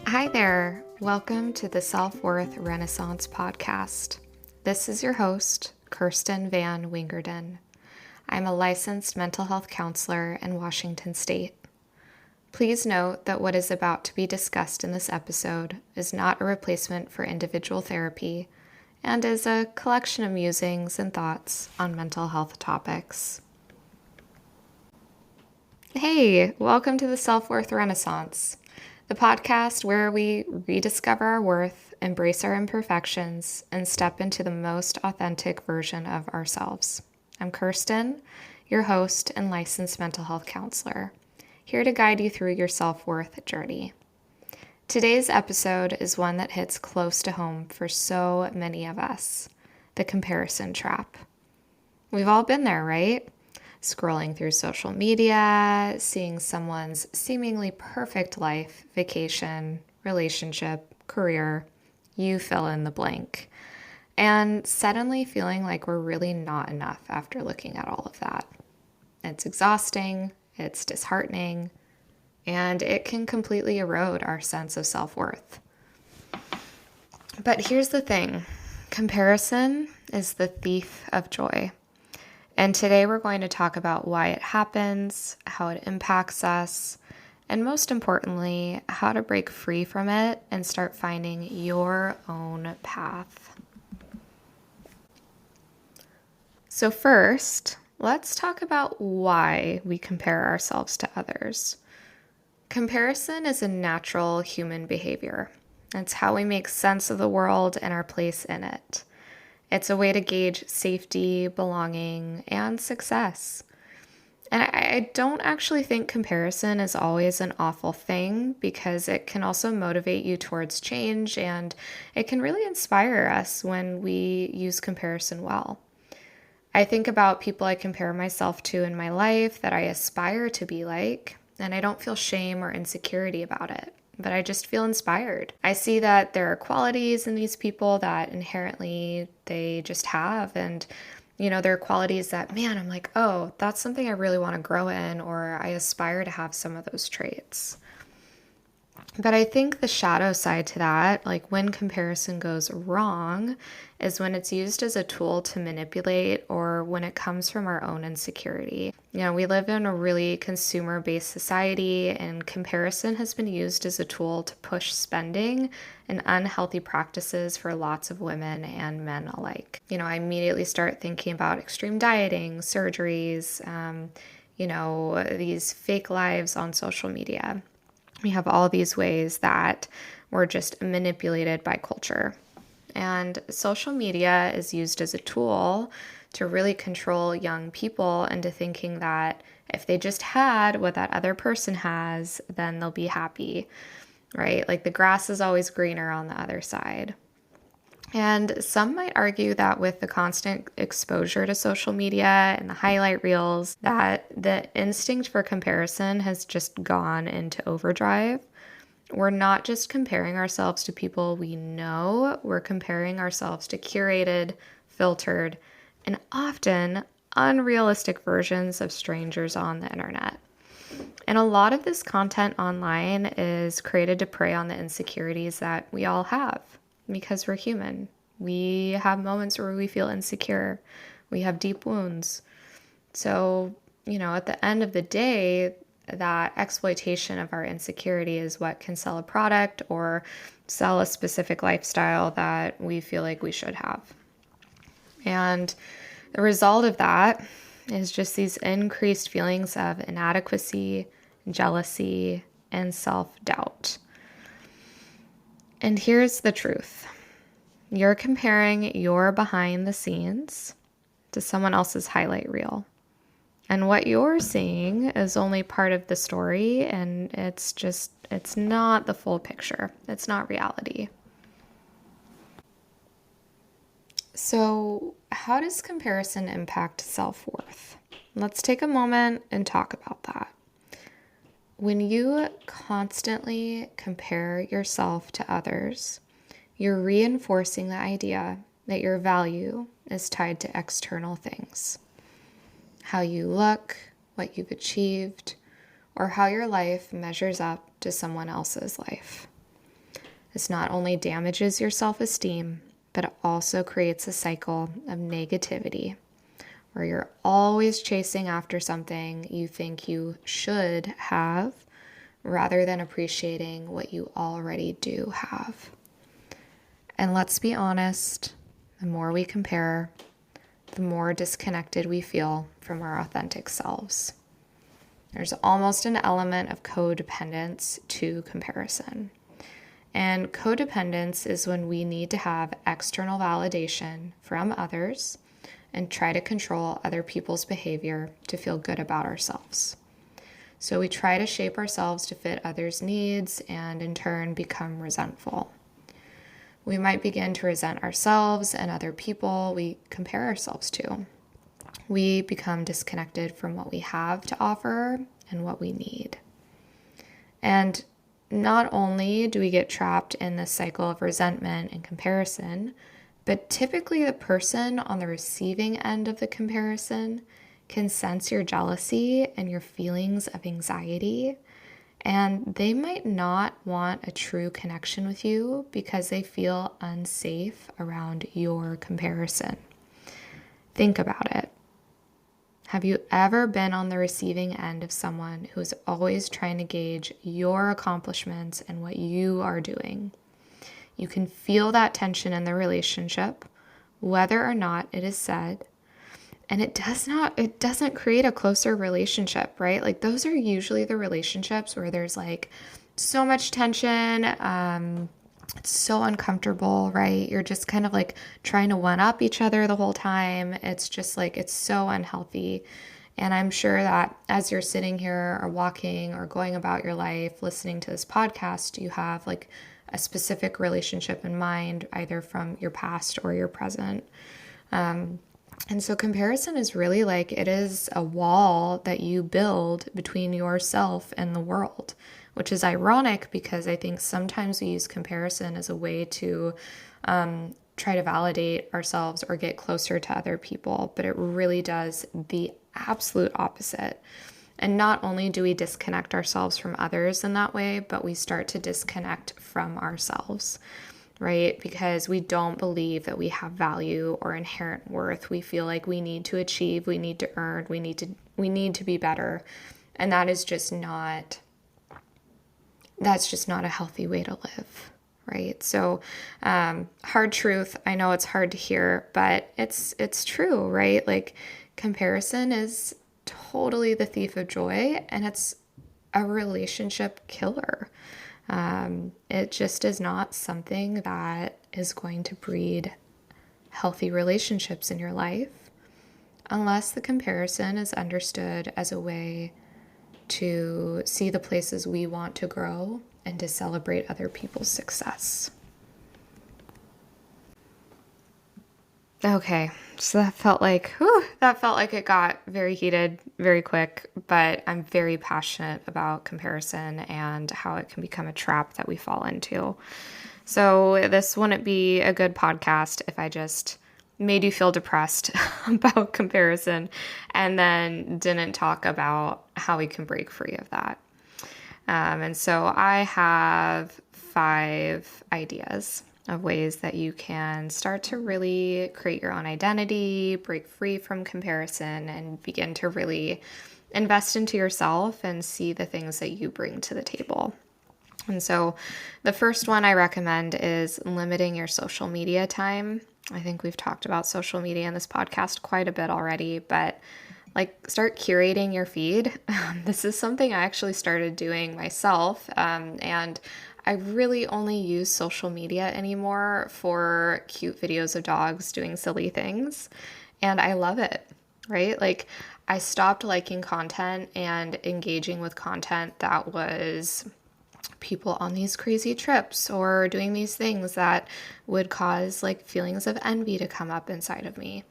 Hi there. Welcome to the Self-Worth Renaissance podcast. This is your host, Kirsten Van Wingerden. I'm a licensed mental health counselor in Washington State. Please note that what is about to be discussed in this episode is not a replacement for individual therapy and is a collection of musings and thoughts on mental health topics. Hey, welcome to the Self-Worth Renaissance, the podcast where we rediscover our worth, embrace our imperfections, and step into the most authentic version of ourselves. I'm Kirsten, your host and licensed mental health counselor, here to guide you through your self-worth journey. Today's episode is one that hits close to home for so many of us, the comparison trap. We've all been there, right? Scrolling through social media, seeing someone's seemingly perfect life, vacation, relationship, career, you fill in the blank, and suddenly feeling like we're really not enough after looking at all of that. It's exhausting, it's disheartening, and it can completely erode our sense of self-worth. But here's the thing, comparison is the thief of joy. And today we're going to talk about why it happens, how it impacts us, and most importantly, how to break free from it and start finding your own path. So first, let's talk about why we compare ourselves to others. Comparison is a natural human behavior. It's how we make sense of the world and our place in it. It's a way to gauge safety, belonging, and success. And I don't actually think comparison is always an awful thing because it can also motivate you towards change and it can really inspire us when we use comparison well. I think about people I compare myself to in my life that I aspire to be like, and I don't feel shame or insecurity about it. But I just feel inspired. I see that there are qualities in these people that inherently they just have. And, there are qualities that, man, I'm like, oh, that's something I really want to grow in, or I aspire to have some of those traits. But I think the shadow side to that, like when comparison goes wrong, is when it's used as a tool to manipulate or when it comes from our own insecurity. We live in a really consumer-based society, and comparison has been used as a tool to push spending and unhealthy practices for lots of women and men alike. I immediately start thinking about extreme dieting, surgeries, these fake lives on social media. We have all these ways that we're just manipulated by culture. And social media is used as a tool to really control young people into thinking that if they just had what that other person has, then they'll be happy, right? Like the grass is always greener on the other side. And some might argue that with the constant exposure to social media and the highlight reels, that the instinct for comparison has just gone into overdrive. We're not just comparing ourselves to people we know, we're comparing ourselves to curated, filtered, and often unrealistic versions of strangers on the internet. And a lot of this content online is created to prey on the insecurities that we all have. Because we're human. We have moments where we feel insecure. We have deep wounds. So, at the end of the day, that exploitation of our insecurity is what can sell a product or sell a specific lifestyle that we feel like we should have. And the result of that is just these increased feelings of inadequacy, jealousy, and self-doubt. And here's the truth. You're comparing your behind the scenes to someone else's highlight reel. And what you're seeing is only part of the story, and it's not the full picture. It's not reality. So, how does comparison impact self-worth? Let's take a moment and talk about that. When you constantly compare yourself to others, you're reinforcing the idea that your value is tied to external things. How you look, what you've achieved, or how your life measures up to someone else's life. This not only damages your self-esteem, but it also creates a cycle of negativity where you're always chasing after something you think you should have rather than appreciating what you already do have. And let's be honest, the more we compare, the more disconnected we feel from our authentic selves. There's almost an element of codependence to comparison. And codependence is when we need to have external validation from others and try to control other people's behavior to feel good about ourselves. So we try to shape ourselves to fit others' needs and in turn become resentful. We might begin to resent ourselves and other people we compare ourselves to. We become disconnected from what we have to offer and what we need. And not only do we get trapped in this cycle of resentment and comparison, but typically the person on the receiving end of the comparison can sense your jealousy and your feelings of anxiety, and they might not want a true connection with you because they feel unsafe around your comparison. Think about it. Have you ever been on the receiving end of someone who's always trying to gauge your accomplishments and what you are doing? You can feel that tension in the relationship, whether or not it is said. And it doesn't create a closer relationship, right? Like those are usually the relationships where there's like so much tension. It's so uncomfortable, right? You're just kind of like trying to one up each other the whole time. It's just like, it's so unhealthy. And I'm sure that as you're sitting here or walking or going about your life, listening to this podcast, you have like a specific relationship in mind, either from your past or your present. And so comparison is really like, it is a wall that you build between yourself and the world, which is ironic because I think sometimes we use comparison as a way to try to validate ourselves or get closer to other people, but it really does the absolute opposite. And not only do we disconnect ourselves from others in that way, but we start to disconnect from ourselves, right? Because we don't believe that we have value or inherent worth. We feel like we need to achieve, we need to earn, we need to be better. And that's just not a healthy way to live, right? So hard truth, I know it's hard to hear, but it's true, right? Like comparison is totally the thief of joy, and it's a relationship killer. It just is not something that is going to breed healthy relationships in your life unless the comparison is understood as a way to see the places we want to grow and to celebrate other people's success. Okay, so that felt like it got very heated very quick, but I'm very passionate about comparison and how it can become a trap that we fall into. So this wouldn't be a good podcast if I just made you feel depressed about comparison and then didn't talk about how we can break free of that. And so I have 5 ideas of ways that you can start to really create your own identity, break free from comparison, and begin to really invest into yourself and see the things that you bring to the table. And so the first one I recommend is limiting your social media time. I think we've talked about social media in this podcast quite a bit already, but like start curating your feed. This is something I actually started doing myself, and I really only use social media anymore for cute videos of dogs doing silly things, and I love it, right? Like I stopped liking content and engaging with content that was people on these crazy trips or doing these things that would cause like feelings of envy to come up inside of me.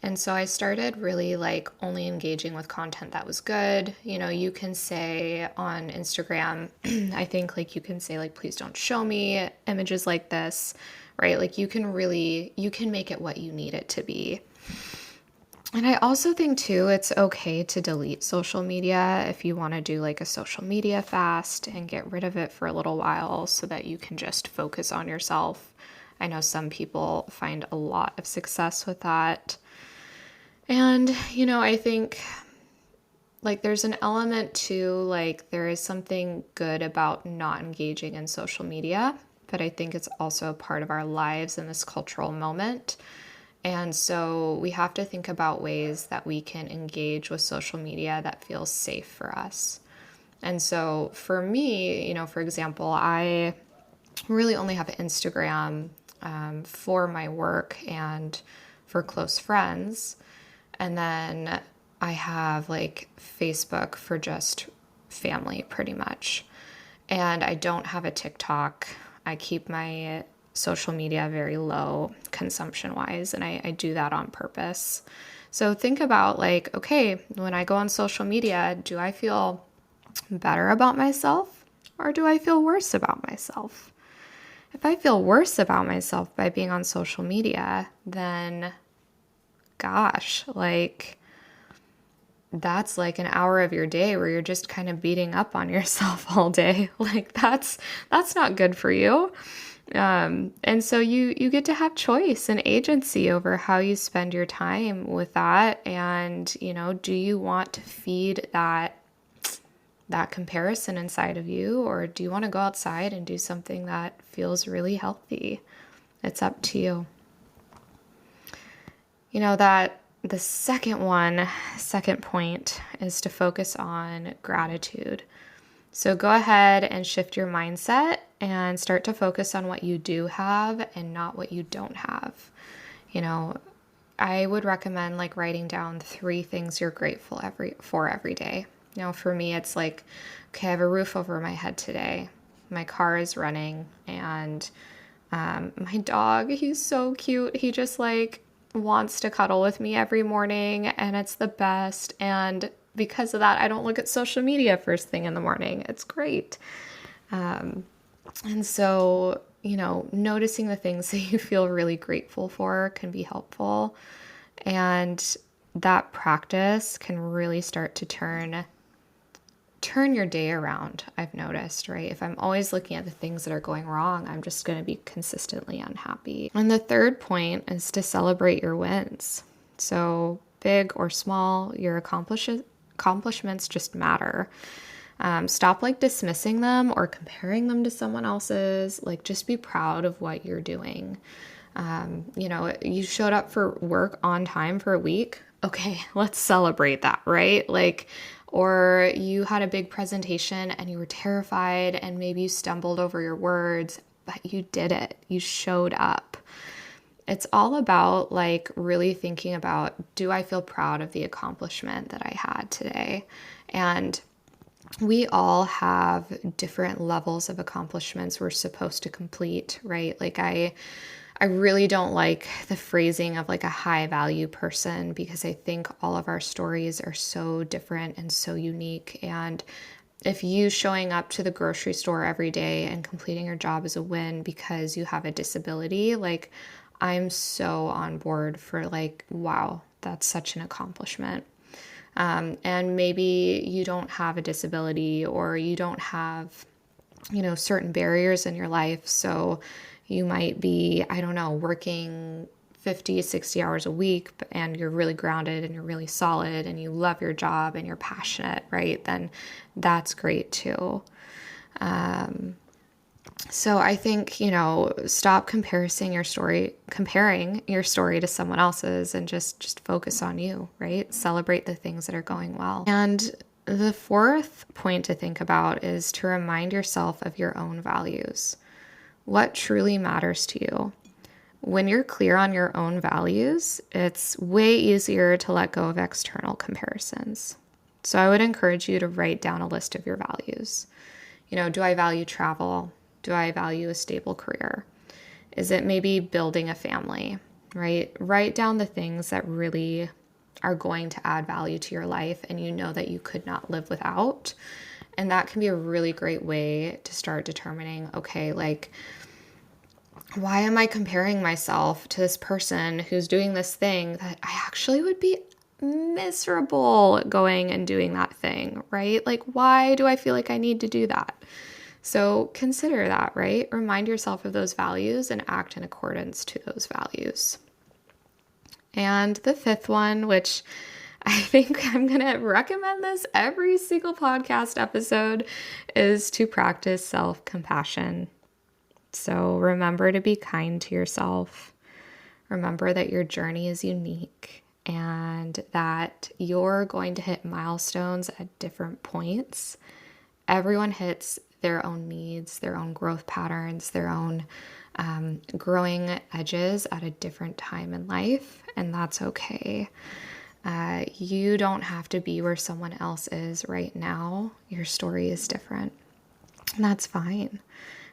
And so I started really like only engaging with content that was good. You know, you can say on Instagram, I think like you can say like, please don't show me images like this, right? Like you can make it what you need it to be. And I also think too, it's okay to delete social media if you want to do like a social media fast and get rid of it for a little while so that you can just focus on yourself. I know some people find a lot of success with that. And, I think like there's an element to like there is something good about not engaging in social media, but I think it's also a part of our lives in this cultural moment. And so we have to think about ways that we can engage with social media that feels safe for us. And so for me, for example, I really only have Instagram for my work and for close friends. And then I have like Facebook for just family pretty much. And I don't have a TikTok. I keep my social media very low consumption wise, and I do that on purpose. So think about like, okay, when I go on social media, do I feel better about myself or do I feel worse about myself? If I feel worse about myself by being on social media, then gosh, like that's like an hour of your day where you're just kind of beating up on yourself all day. Like that's not good for you. And so you get to have choice and agency over how you spend your time with that. And, do you want to feed that comparison inside of you, or do you want to go outside and do something that feels really healthy? It's up to you. That the second point is to focus on gratitude. So go ahead and shift your mindset and start to focus on what you do have and not what you don't have. I would recommend like writing down 3 things you're grateful for every day. For me, it's like, okay, I have a roof over my head today. My car is running, and my dog, he's so cute. He just like wants to cuddle with me every morning, and it's the best. And because of that, I don't look at social media first thing in the morning. It's great. And so, noticing the things that you feel really grateful for can be helpful. And that practice can really start to turn your day around, I've noticed, right? If I'm always looking at the things that are going wrong, I'm just going to be consistently unhappy. And the third point is to celebrate your wins. So big or small, your accomplishments just matter. Stop like dismissing them or comparing them to someone else's. Like just be proud of what you're doing. You showed up for work on time for a week. Okay, let's celebrate that, right? Like, or you had a big presentation and you were terrified and maybe you stumbled over your words, but you did it. You showed up. It's all about like really thinking about, do I feel proud of the accomplishment that I had today? And we all have different levels of accomplishments we're supposed to complete, right? Like I really don't like the phrasing of like a high value person, because I think all of our stories are so different and so unique. And if you showing up to the grocery store every day and completing your job is a win because you have a disability, like I'm so on board for like, wow, that's such an accomplishment. And maybe you don't have a disability or you don't have, certain barriers in your life. So you might be, I don't know, working 50, 60 hours a week and you're really grounded and you're really solid and you love your job and you're passionate, right? Then that's great too. So I think, stop comparing your story to someone else's and just focus on you, right? Celebrate the things that are going well. And the fourth point to think about is to remind yourself of your own values. What truly matters to you? When you're clear on your own values, it's way easier to let go of external comparisons. So I would encourage you to write down a list of your values. Do I value travel? Do I value a stable career? Is it maybe building a family, right? Write down the things that really are going to add value to your life and that you could not live without. And that can be a really great way to start determining, okay, like, why am I comparing myself to this person who's doing this thing that I actually would be miserable going and doing that thing, right? Like, why do I feel like I need to do that? So consider that, right? Remind yourself of those values and act in accordance to those values. And the fifth one, which I think I'm going to recommend this every single podcast episode, is to practice self-compassion. So remember to be kind to yourself. Remember that your journey is unique and that you're going to hit milestones at different points. Everyone hits their own needs, their own growth patterns, their own growing edges at a different time in life, and that's okay. You don't have to be where someone else is right now. Your story is different, and that's fine.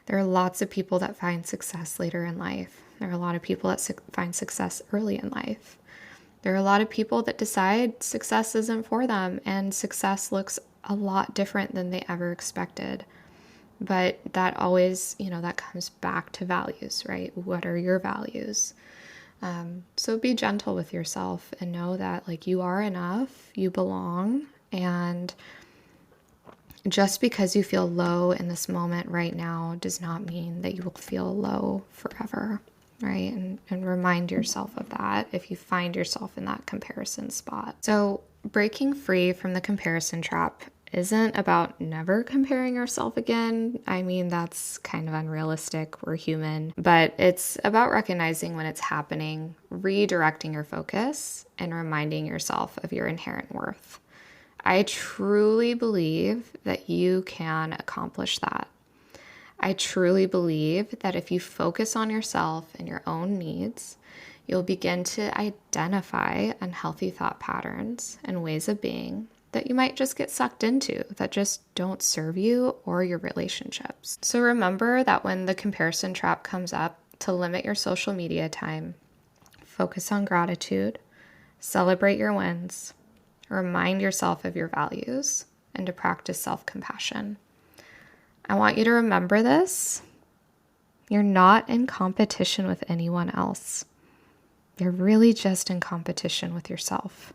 There are lots of people that find success later in life. There are a lot of people that find success early in life. There are a lot of people that decide success isn't for them, and success looks a lot different than they ever expected. But that always, that comes back to values, right? What are your values? So be gentle with yourself and know that like you are enough, you belong, and just because you feel low in this moment right now does not mean that you will feel low forever, right? And remind yourself of that if you find yourself in that comparison spot. So breaking free from the comparison trap isn't about never comparing yourself again. I mean, that's kind of unrealistic. We're human. But it's about recognizing when it's happening, redirecting your focus, and reminding yourself of your inherent worth. I truly believe that you can accomplish that. I truly believe that if you focus on yourself and your own needs, you'll begin to identify unhealthy thought patterns and ways of being that you might just get sucked into that just don't serve you or your relationships. So remember that when the comparison trap comes up, to limit your social media time, focus on gratitude, celebrate your wins, remind yourself of your values, and to practice self-compassion. I want you to remember this. You're not in competition with anyone else. You're really just in competition with yourself.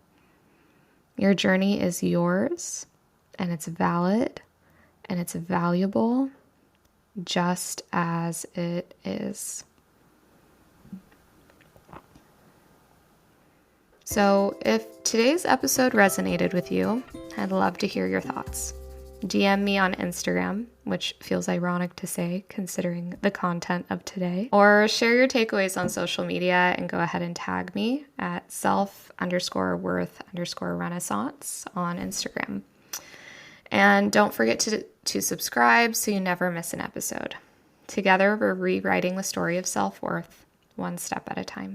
Your journey is yours, and it's valid, and it's valuable, just as it is. So if today's episode resonated with you, I'd love to hear your thoughts. DM me on Instagram, which feels ironic to say considering the content of today, or share your takeaways on social media and go ahead and tag me at self_worth_renaissance on Instagram. And don't forget to subscribe so you never miss an episode. Together, we're rewriting the story of self-worth, one step at a time.